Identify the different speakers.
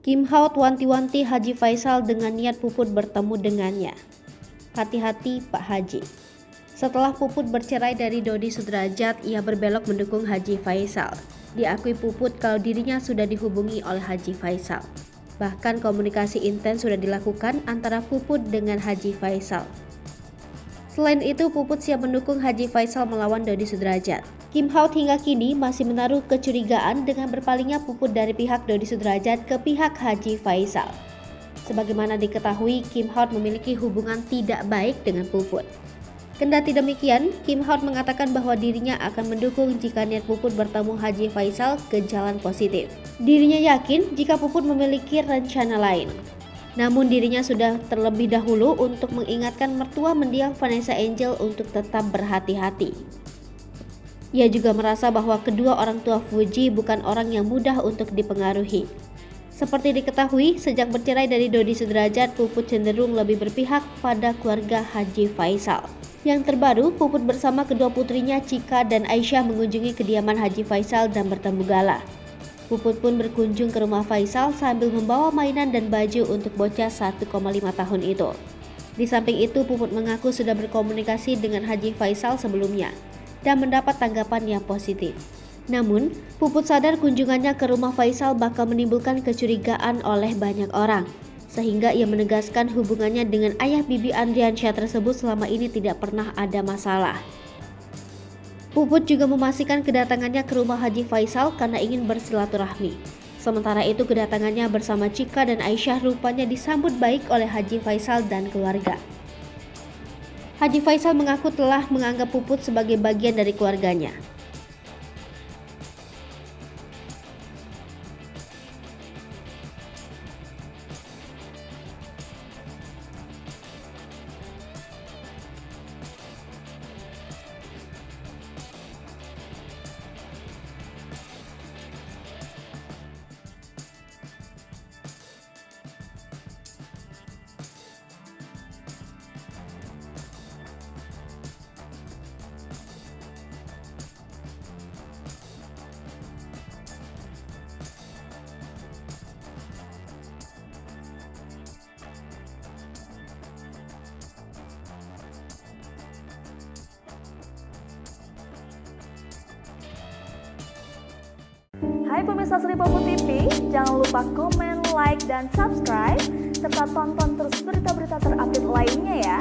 Speaker 1: Kim Haut wanti-wanti Haji Faisal dengan niat Puput bertemu dengannya. Hati-hati Pak Haji. Setelah Puput bercerai dari Dodi Sudrajat, ia berbelok mendukung Haji Faisal. Diakui Puput kalau dirinya sudah dihubungi oleh Haji Faisal. Bahkan komunikasi intens sudah dilakukan antara Puput dengan Haji Faisal. Selain itu, Puput siap mendukung Haji Faisal melawan Dodi Sudrajat. Kim Haut hingga kini masih menaruh kecurigaan dengan berpalingnya Puput dari pihak Dodi Sudrajat ke pihak Haji Faisal. Sebagaimana diketahui, Kim Haut memiliki hubungan tidak baik dengan Puput. Kendati demikian, Kim Haut mengatakan bahwa dirinya akan mendukung jika niat Puput bertemu Haji Faisal ke jalan positif. Dirinya yakin jika Puput memiliki rencana lain. Namun dirinya sudah terlebih dahulu untuk mengingatkan mertua mendiang Vanessa Angel untuk tetap berhati-hati. Ia juga merasa bahwa kedua orang tua Fuji bukan orang yang mudah untuk dipengaruhi. Seperti diketahui, sejak bercerai dari Dodi Sudrajat, Puput cenderung lebih berpihak pada keluarga Haji Faisal. Yang terbaru, Puput bersama kedua putrinya Chika dan Aisyah mengunjungi kediaman Haji Faisal dan bertemu gala. Puput pun berkunjung ke rumah Faisal sambil membawa mainan dan baju untuk bocah 1,5 tahun itu. Di samping itu, Puput mengaku sudah berkomunikasi dengan Haji Faisal sebelumnya dan mendapat tanggapan yang positif. Namun, Puput sadar kunjungannya ke rumah Faisal bakal menimbulkan kecurigaan oleh banyak orang, sehingga ia menegaskan hubungannya dengan ayah Bibi Andriansyah tersebut selama ini tidak pernah ada masalah. Puput juga memastikan kedatangannya ke rumah Haji Faisal karena ingin bersilaturahmi. Sementara itu, kedatangannya bersama Chika dan Aisyah rupanya disambut baik oleh Haji Faisal dan keluarga. Haji Faisal mengaku telah menganggap Puput sebagai bagian dari keluarganya.
Speaker 2: Hai pemirsa Sri Popo TV, jangan lupa komen, like, dan subscribe, serta tonton terus berita-berita terupdate lainnya ya.